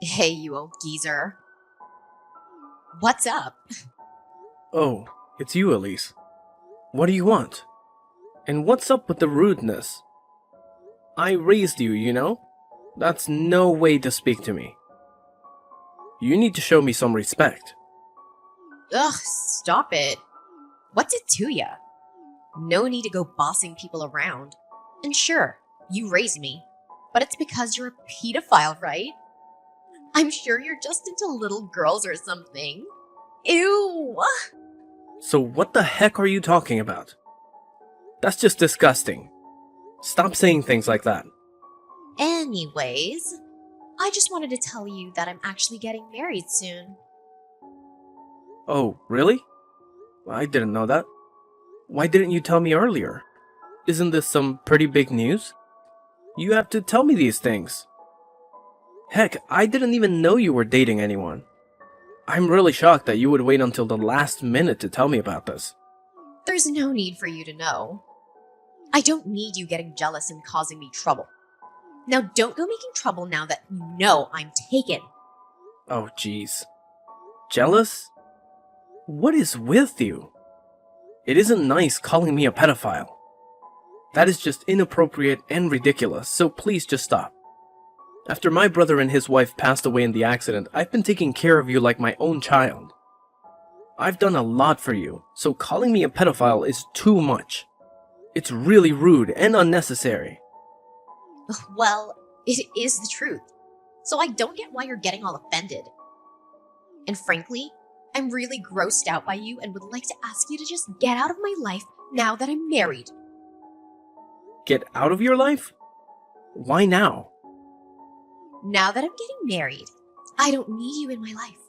Hey, you old geezer. What's up? Oh, it's you, Elise. What do you want? And what's up with the rudeness? I raised you, you know? That's no way to speak to me. You need to show me some respect. Ugh, stop it. What's it to ya? No need to go bossing people around. And sure, you raised me, but it's because you're a pedophile, right? I'm sure you're just into little girls or something. Ew! So what the heck are you talking about? That's just disgusting. Stop saying things like that. Anyways, I just wanted to tell you that I'm actually getting married soon. Oh, really? I didn't know that. Why didn't you tell me earlier? Isn't this some pretty big news? You have to tell me these things. Heck, I didn't even know you were dating anyone. I'm really shocked that you would wait until the last minute to tell me about this. There's no need for you to know. I don't need you getting jealous and causing me trouble. Now don't go making trouble now that you know I'm taken. Oh, jeez. Jealous? What is with you? It isn't nice calling me a pedophile. That is just inappropriate and ridiculous, so please just stop. After my brother and his wife passed away in the accident, I've been taking care of you like my own child. I've done a lot for you, so calling me a pedophile is too much. It's really rude and unnecessary. Well, it is the truth, so I don't get why you're getting all offended. And frankly, I'm really grossed out by you and would like to ask you to just get out of my life now that I'm married. Get out of your life? Why now? Now that I'm getting married, I don't need you in my life.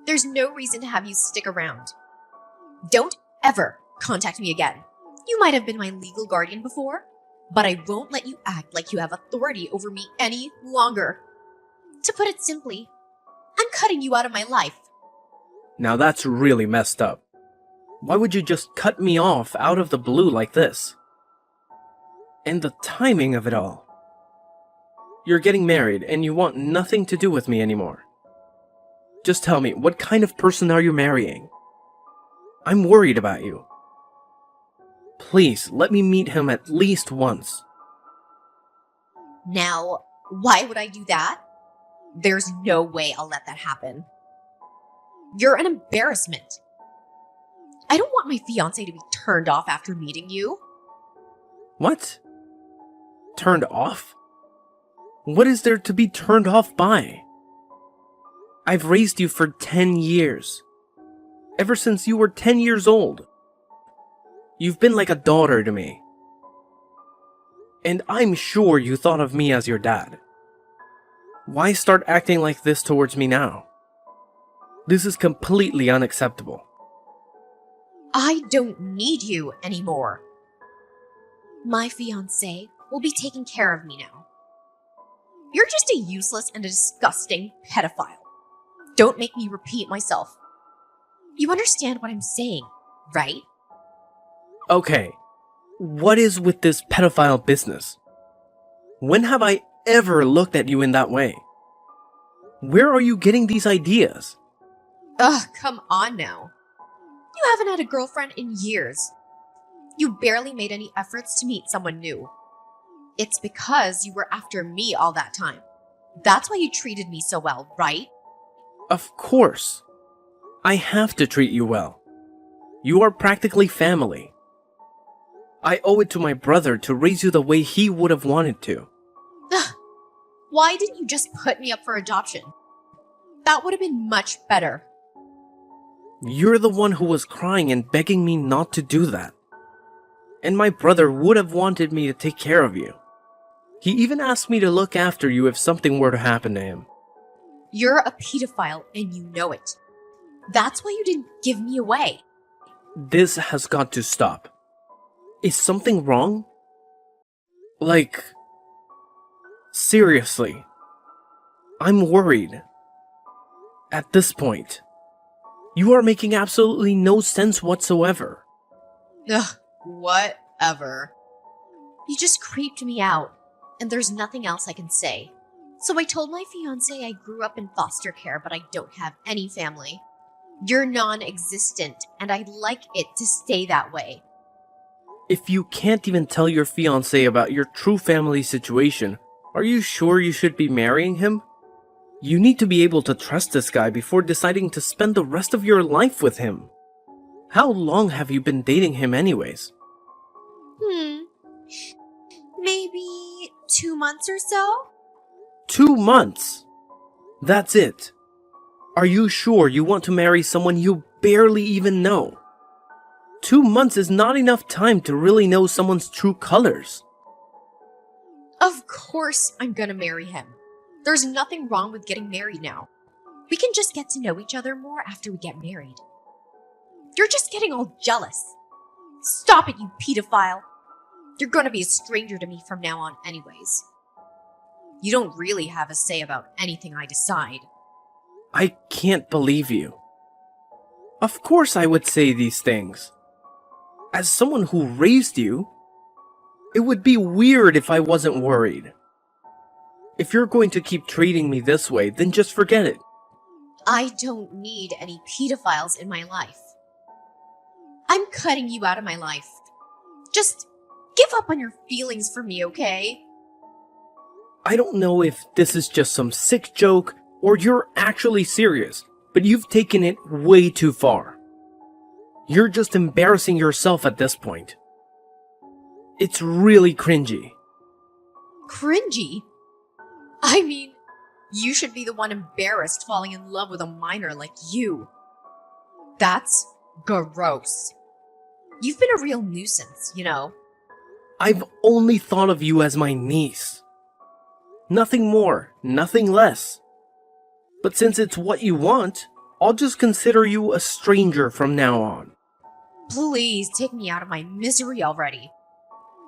There's no reason to have you stick around. Don't ever contact me again. You might have been my legal guardian before, but I won't let you act like you have authority over me any longer. To put it simply, I'm cutting you out of my life. Now that's really messed up. Why would you just cut me off out of the blue like this? And the timing of it all. You're getting married and you want nothing to do with me anymore. Just tell me, what kind of person are you marrying? I'm worried about you. Please, let me meet him at least once. Now, why would I do that? There's no way I'll let that happen. You're an embarrassment. I don't want my fiancé to be turned off after meeting you. What? Turned off? What is there to be turned off by? I've raised you for 10 years. Ever since you were 10 years old. You've been like a daughter to me. And I'm sure you thought of me as your dad. Why start acting like this towards me now? This is completely unacceptable. I don't need you anymore. My fiancé will be taking care of me now. You're just a useless and a disgusting pedophile. Don't make me repeat myself. You understand what I'm saying, right? Okay, what is with this pedophile business? When have I ever looked at you in that way? Where are you getting these ideas? Ugh, come on now. You haven't had a girlfriend in years. You barely made any efforts to meet someone new. It's because you were after me all that time. That's why you treated me so well, right? Of course. I have to treat you well. You are practically family. I owe it to my brother to raise you the way he would have wanted to. Ugh. Why didn't you just put me up for adoption? That would have been much better. You're the one who was crying and begging me not to do that. And my brother would have wanted me to take care of you. He even asked me to look after you if something were to happen to him. You're a pedophile and you know it. That's why you didn't give me away. This has got to stop. Is something wrong? Like, seriously, I'm worried. At this point, you are making absolutely no sense whatsoever. Ugh, whatever. You just creeped me out, and there's nothing else I can say. So I told my fiancé I grew up in foster care, but I don't have any family. You're non-existent, and I'd like it to stay that way. If you can't even tell your fiancé about your true family situation, are you sure you should be marrying him? You need to be able to trust this guy before deciding to spend the rest of your life with him. How long have you been dating him anyways? Maybe 2 months or so? 2 months? That's it. Are you sure you want to marry someone you barely even know? 2 months is not enough time to really know someone's true colors. Of course I'm gonna marry him. There's nothing wrong with getting married now. We can just get to know each other more after we get married. You're just getting all jealous. Stop it, you pedophile. You're gonna be a stranger to me from now on anyways. You don't really have a say about anything I decide. I can't believe you. Of course I would say these things. As someone who raised you, it would be weird if I wasn't worried. If you're going to keep treating me this way, then just forget it. I don't need any pedophiles in my life. I'm cutting you out of my life. Just give up on your feelings for me, okay? I don't know if this is just some sick joke or you're actually serious, but you've taken it way too far. You're just embarrassing yourself at this point. It's really cringy. Cringy? I mean, you should be the one embarrassed falling in love with a minor like you. That's gross. You've been a real nuisance, you know. I've only thought of you as my niece. Nothing more, nothing less. But since it's what you want, I'll just consider you a stranger from now on. Please take me out of my misery already.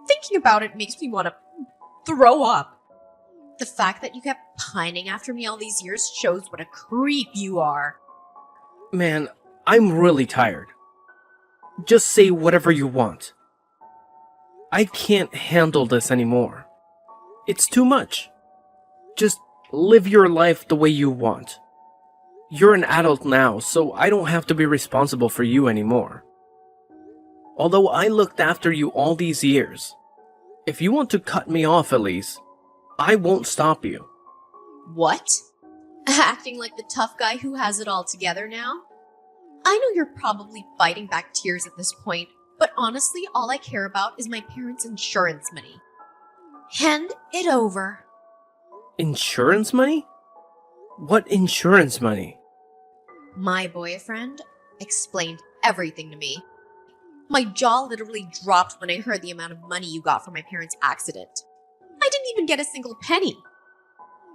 Thinking about it makes me want to throw up. The fact that you kept pining after me all these years shows what a creep you are. Man, I'm really tired. Just say whatever you want. I can't handle this anymore. It's too much. Just live your life the way you want. You're an adult now, so I don't have to be responsible for you anymore. Although I looked after you all these years, if you want to cut me off, Elise, I won't stop you. What? Acting like the tough guy who has it all together now? I know you're probably fighting back tears at this point, but honestly, all I care about is my parents' insurance money. Hand it over. Insurance money? What insurance money? My boyfriend explained everything to me. My jaw literally dropped when I heard the amount of money you got from my parents' accident. I didn't even get a single penny.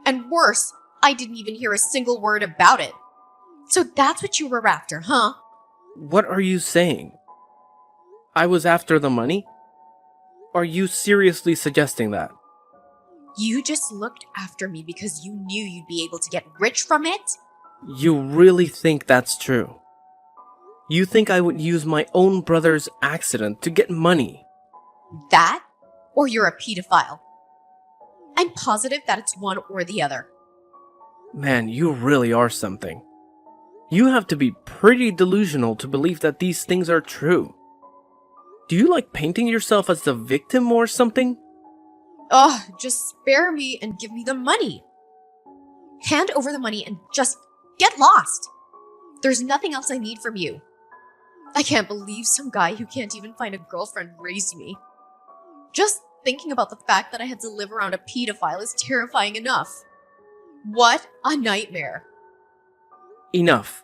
And worse, I didn't even hear a single word about it. So that's what you were after, huh? What are you saying? I was after the money? Are you seriously suggesting that? You just looked after me because you knew you'd be able to get rich from it? You really think that's true? You think I would use my own brother's accident to get money? That? Or you're a pedophile? I'm positive that it's one or the other. Man, you really are something. You have to be pretty delusional to believe that these things are true. Do you like painting yourself as the victim or something? Ugh, just spare me and give me the money. Hand over the money and just get lost. There's nothing else I need from you. I can't believe some guy who can't even find a girlfriend raised me. Just thinking about the fact that I had to live around a pedophile is terrifying enough. What a nightmare. Enough.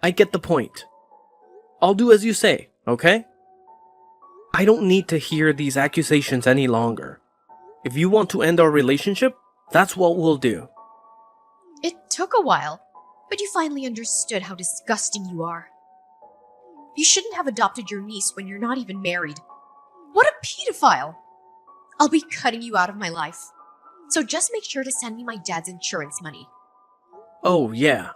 I get the point. I'll do as you say, okay? I don't need to hear these accusations any longer. If you want to end our relationship, that's what we'll do. It took a while, but you finally understood how disgusting you are. You shouldn't have adopted your niece when you're not even married. What a pedophile! I'll be cutting you out of my life. So just make sure to send me my dad's insurance money. Oh, yeah.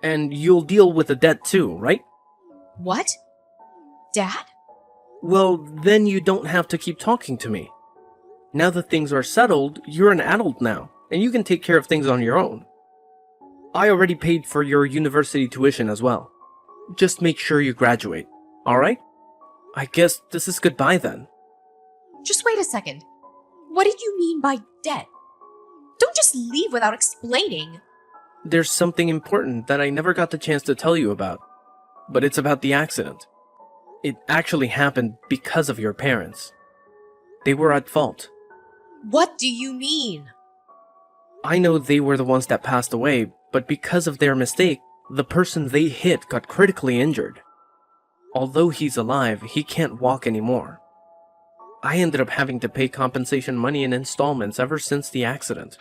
And you'll deal with the debt too, right? What? Dad? Well, then you don't have to keep talking to me. Now that things are settled, you're an adult now, and you can take care of things on your own. I already paid for your university tuition as well. Just make sure you graduate, alright? I guess this is goodbye then. Just wait a second. What did you mean by debt? Don't just leave without explaining. There's something important that I never got the chance to tell you about, but it's about the accident. It actually happened because of your parents. They were at fault. What do you mean? I know they were the ones that passed away, but because of their mistake, the person they hit got critically injured. Although he's alive, he can't walk anymore. I ended up having to pay compensation money in installments ever since the accident.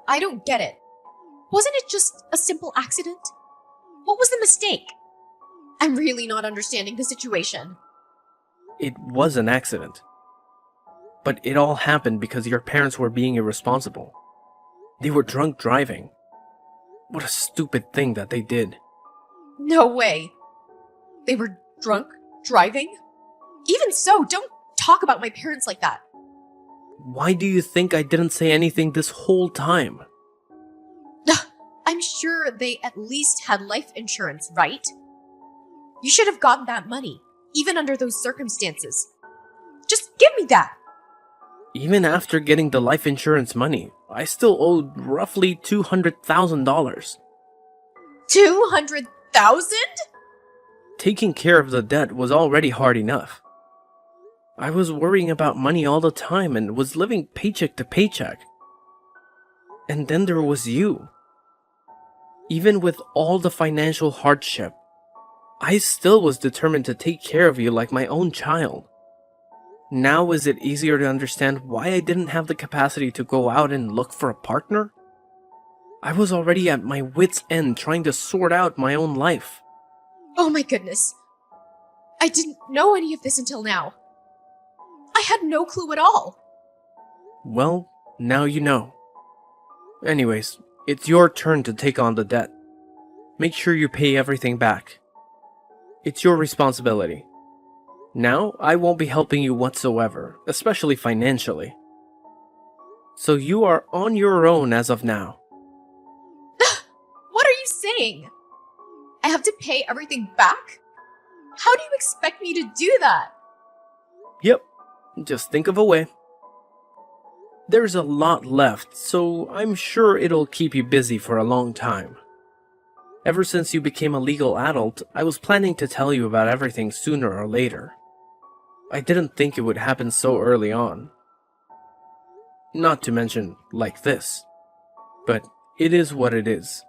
I don't get it. Wasn't it just a simple accident? What was the mistake? I'm really not understanding the situation. It was an accident. But it all happened because your parents were being irresponsible. They were drunk driving. What a stupid thing that they did. No way. They were drunk driving? Even so, don't talk about my parents like that. Why do you think I didn't say anything this whole time? I'm sure they at least had life insurance, right? You should have gotten that money, even under those circumstances. Just give me that. Even after getting the life insurance money, I still owed roughly $200,000. 200,000? Taking care of the debt was already hard enough. I was worrying about money all the time and was living paycheck to paycheck. And then there was you. Even with all the financial hardship, I still was determined to take care of you like my own child. Now is it easier to understand why I didn't have the capacity to go out and look for a partner? I was already at my wit's end trying to sort out my own life. Oh my goodness. I didn't know any of this until now. I had no clue at all. Well, now you know. Anyways, it's your turn to take on the debt. Make sure you pay everything back. It's your responsibility. Now, I won't be helping you whatsoever, especially financially. So you are on your own as of now. What are you saying? I have to pay everything back? How do you expect me to do that? Yep, just think of a way. There's a lot left, so I'm sure it'll keep you busy for a long time. Ever since you became a legal adult, I was planning to tell you about everything sooner or later. I didn't think it would happen so early on. Not to mention, like this. But it is what it is.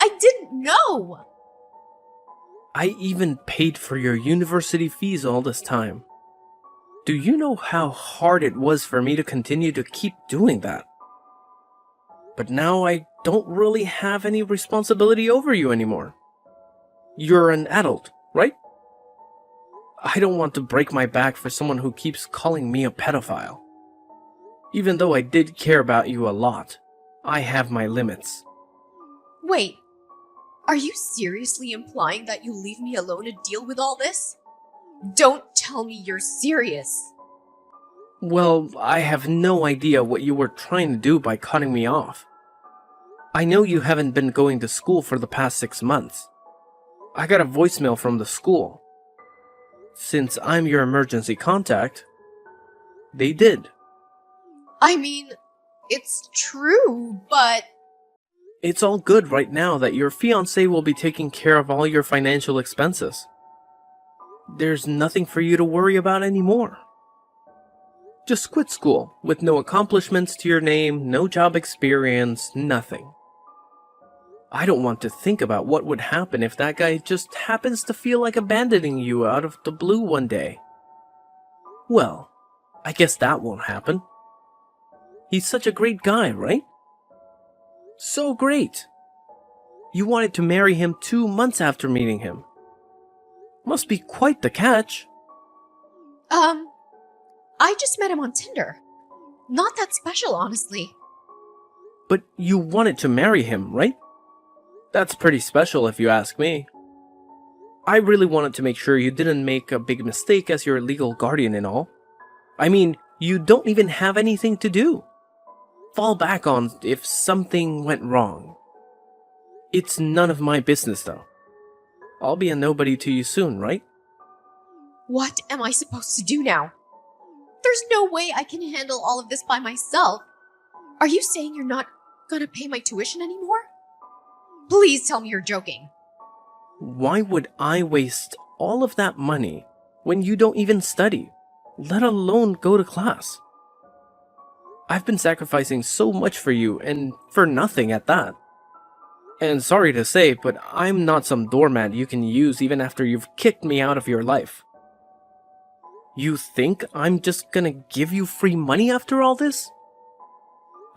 I didn't know. I even paid for your university fees all this time. Do you know how hard it was for me to continue to keep doing that? But now I don't really have any responsibility over you anymore. You're an adult, right? I don't want to break my back for someone who keeps calling me a pedophile. Even though I did care about you a lot, I have my limits. Wait, are you seriously implying that you leave me alone to deal with all this? Don't tell me you're serious. Well, I have no idea what you were trying to do by cutting me off. I know you haven't been going to school for the past 6 months. I got a voicemail from the school. Since I'm your emergency contact, they did. I mean, it's true, but... It's all good right now that your fiancé will be taking care of all your financial expenses. There's nothing for you to worry about anymore. Just quit school, with no accomplishments to your name, no job experience, nothing. I don't want to think about what would happen if that guy just happens to feel like abandoning you out of the blue one day. Well, I guess that won't happen. He's such a great guy, right? So great. You wanted to marry him 2 months after meeting him. Must be quite the catch. I just met him on Tinder. Not that special, honestly. But you wanted to marry him, right? That's pretty special if you ask me. I really wanted to make sure you didn't make a big mistake as your legal guardian and all. I mean, You don't even have anything to do. Fall back on if something went wrong. It's none of my business, though. I'll be a nobody to you soon, right? What am I supposed to do now? There's no way I can handle all of this by myself. Are you saying you're not gonna pay my tuition anymore? Please tell me you're joking. Why would I waste all of that money when you don't even study, let alone go to class? I've been sacrificing so much for you, and for nothing at that. And sorry to say, but I'm not some doormat you can use even after you've kicked me out of your life. You think I'm just gonna give you free money after all this?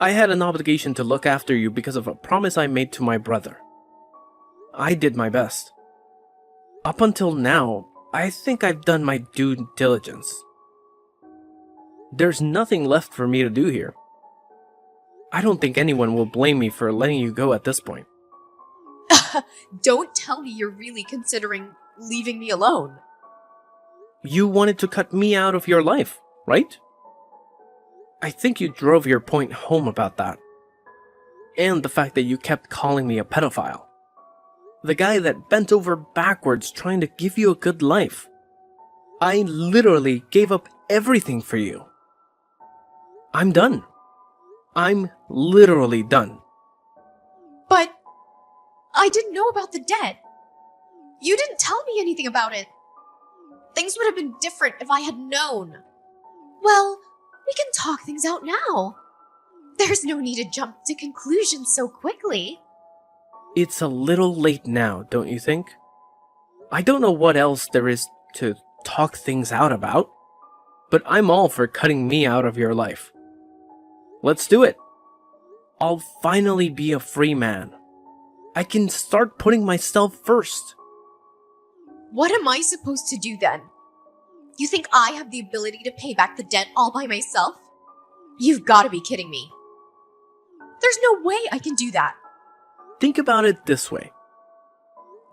I had an obligation to look after you because of a promise I made to my brother. I did my best. Up until now, I think I've done my due diligence. There's nothing left for me to do here. I don't think anyone will blame me for letting you go at this point. Don't tell me you're really considering leaving me alone. You wanted to cut me out of your life, right? I think you drove your point home about that. And the fact that you kept calling me a pedophile. The guy that bent over backwards trying to give you a good life. I literally gave up everything for you. I'm done. I'm literally done. But I didn't know about the debt. You didn't tell me anything about it. Things would have been different if I had known. Well, we can talk things out now. There's no need to jump to conclusions so quickly. It's a little late now, don't you think? I don't know what else there is to talk things out about, but I'm all for cutting me out of your life. Let's do it. I'll finally be a free man. I can start putting myself first. What am I supposed to do then? You think I have the ability to pay back the debt all by myself? You've got to be kidding me. There's no way I can do that. Think about it this way.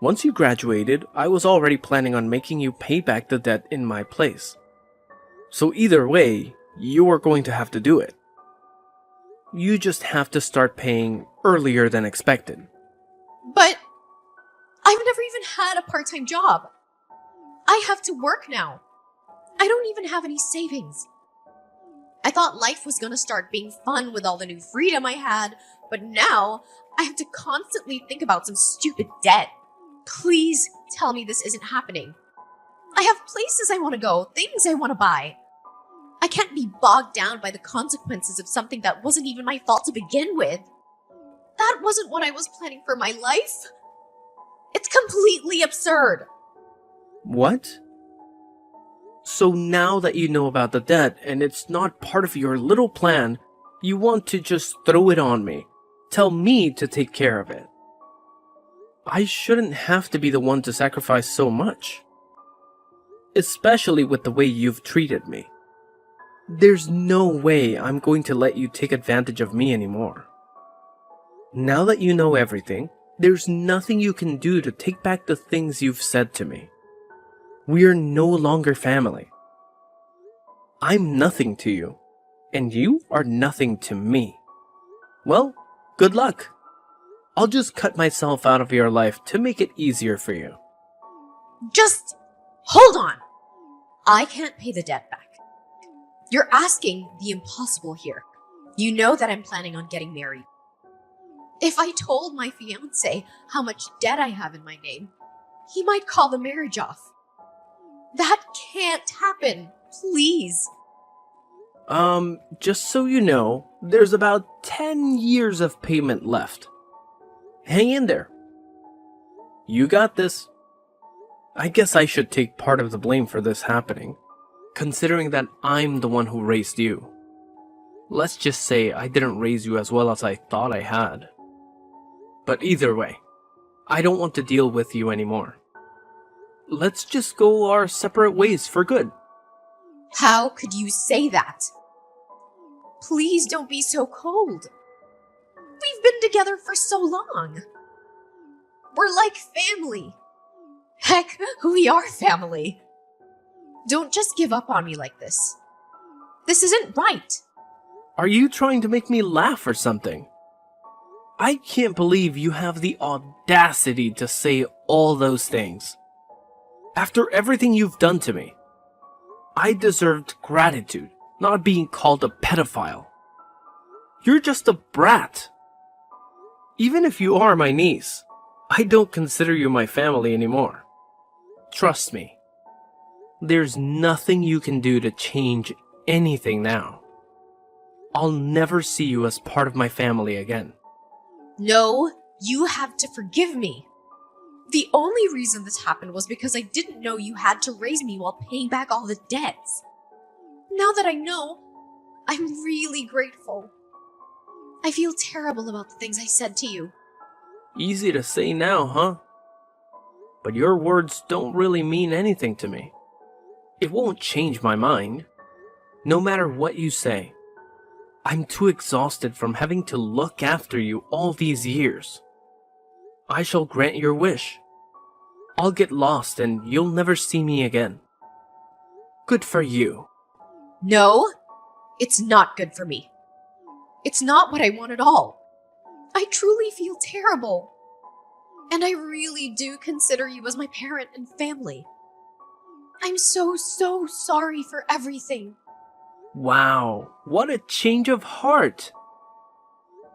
Once you graduated, I was already planning on making you pay back the debt in my place. So either way, you are going to have to do it. You just have to start paying earlier than expected. But I've never even had a part-time job. I have to work now. I don't even have any savings. I thought life was gonna start being fun with all the new freedom I had, but now I have to constantly think about some stupid debt. Please tell me this isn't happening. I have places I want to go, things I want to buy. I can't be bogged down by the consequences of something that wasn't even my fault to begin with. That wasn't what I was planning for my life. It's completely absurd. What? So now that you know about the debt and it's not part of your little plan, you want to just throw it on me. Tell me to take care of it. I shouldn't have to be the one to sacrifice so much. Especially with the way you've treated me. There's no way I'm going to let you take advantage of me anymore. Now that you know everything, there's nothing you can do to take back the things you've said to me. We're no longer family. I'm nothing to you, and you are nothing to me. Well, good luck. I'll just cut myself out of your life to make it easier for you. Just hold on. I can't pay the debt back. You're asking the impossible here. You know that I'm planning on getting married. If I told my fiancé how much debt I have in my name, he might call the marriage off. That can't happen. Please. Just so you know, there's about 10 years of payment left. Hang in there. You got this. I guess I should take part of the blame for this happening, considering that I'm the one who raised you. Let's just say I didn't raise you as well as I thought I had. But either way, I don't want to deal with you anymore. Let's just go our separate ways for good. How could you say that? Please don't be so cold. We've been together for so long. We're like family. Heck, we are family. Don't just give up on me like this. This isn't right. Are you trying to make me laugh or something? I can't believe you have the audacity to say all those things. After everything you've done to me, I deserved gratitude, not being called a pedophile. You're just a brat. Even if you are my niece, I don't consider you my family anymore. Trust me. There's nothing you can do to change anything now. I'll never see you as part of my family again. No, you have to forgive me. The only reason this happened was because I didn't know you had to raise me while paying back all the debts. Now that I know, I'm really grateful. I feel terrible about the things I said to you. Easy to say now, huh? But your words don't really mean anything to me. It won't change my mind. No matter what you say. I'm too exhausted from having to look after you all these years. I shall grant your wish. I'll get lost and you'll never see me again. Good for you. No, it's not good for me. It's not what I want at all. I truly feel terrible. And I really do consider you as my parent and family. I'm so sorry for everything. Wow, what a change of heart.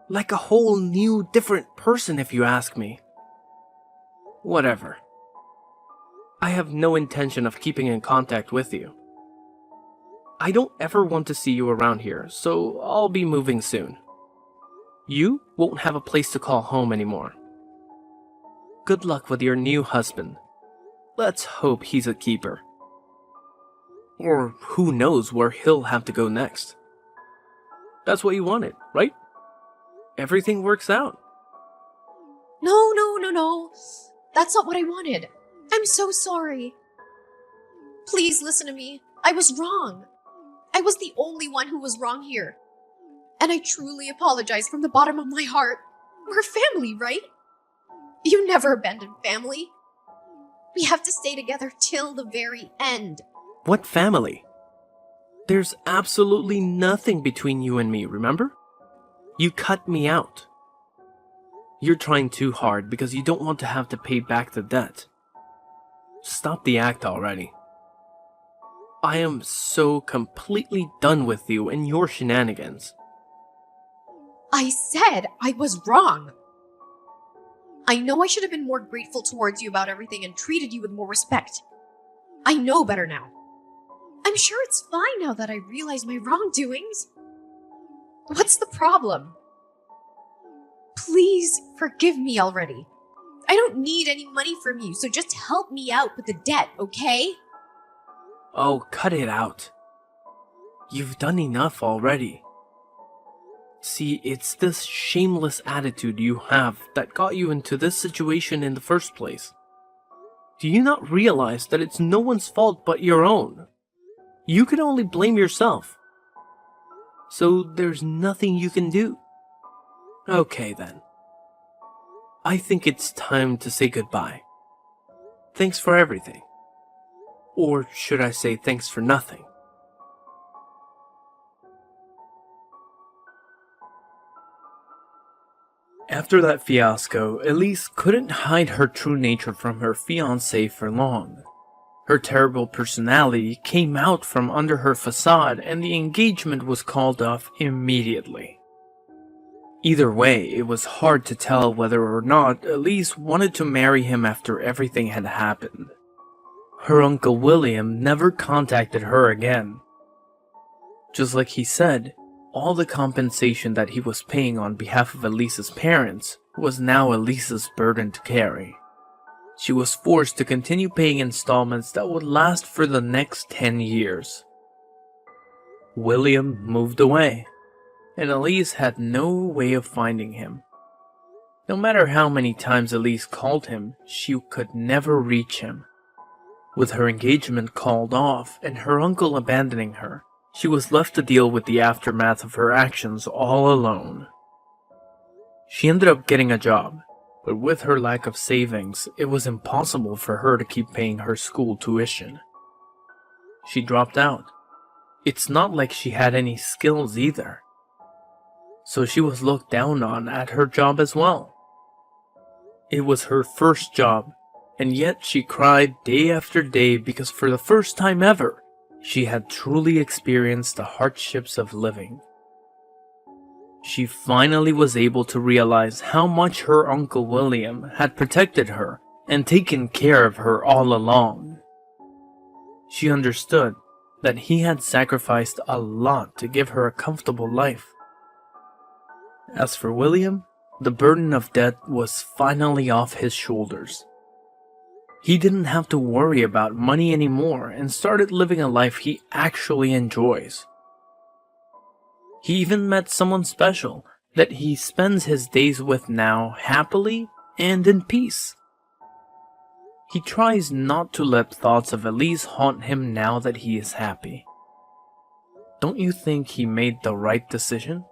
Like a whole new, different person if you ask me. Whatever. I have no intention of keeping in contact with you. I don't ever want to see you around here, so I'll be moving soon. You won't have a place to call home anymore. Good luck with your new husband. Let's hope he's a keeper. Or who knows where he'll have to go next. That's what you wanted, right? Everything works out. No. That's not what I wanted. I'm so sorry. Please listen to me. I was wrong. I was the only one who was wrong here. And I truly apologize from the bottom of my heart. We're family, right? You never abandoned family. We have to stay together till the very end. What family? There's absolutely nothing between you and me, remember? You cut me out. You're trying too hard because you don't want to have to pay back the debt. Stop the act already. I am so completely done with you and your shenanigans. I said I was wrong. I know I should have been more grateful towards you about everything and treated you with more respect. I know better now. I'm sure it's fine now that I realize my wrongdoings. What's the problem? Please forgive me already. I don't need any money from you, so just help me out with the debt, okay? Oh, cut it out. You've done enough already. See, it's this shameless attitude you have that got you into this situation in the first place. Do you not realize that it's no one's fault but your own? You can only blame yourself. So there's nothing you can do. Okay then. I think it's time to say goodbye. Thanks for everything. Or should I say thanks for nothing? After that fiasco, Elise couldn't hide her true nature from her fiancé for long. Her terrible personality came out from under her facade and the engagement was called off immediately. Either way, it was hard to tell whether or not Elise wanted to marry him after everything had happened. Her Uncle William never contacted her again. Just like he said, all the compensation that he was paying on behalf of Elise's parents was now Elise's burden to carry. She was forced to continue paying installments that would last for the next 10 years. William moved away, and Elise had no way of finding him. No matter how many times Elise called him, she could never reach him. With her engagement called off and her uncle abandoning her, she was left to deal with the aftermath of her actions all alone. She ended up getting a job, but with her lack of savings, it was impossible for her to keep paying her school tuition. She dropped out. It's not like she had any skills either. So she was looked down on at her job as well. It was her first job, and yet she cried day after day because for the first time ever, she had truly experienced the hardships of living. She finally was able to realize how much her Uncle William had protected her and taken care of her all along. She understood that he had sacrificed a lot to give her a comfortable life. As for William, the burden of debt was finally off his shoulders. He didn't have to worry about money anymore and started living a life he actually enjoys. He even met someone special that he spends his days with now happily and in peace. He tries not to let thoughts of Elise haunt him now that he is happy. Don't you think he made the right decision?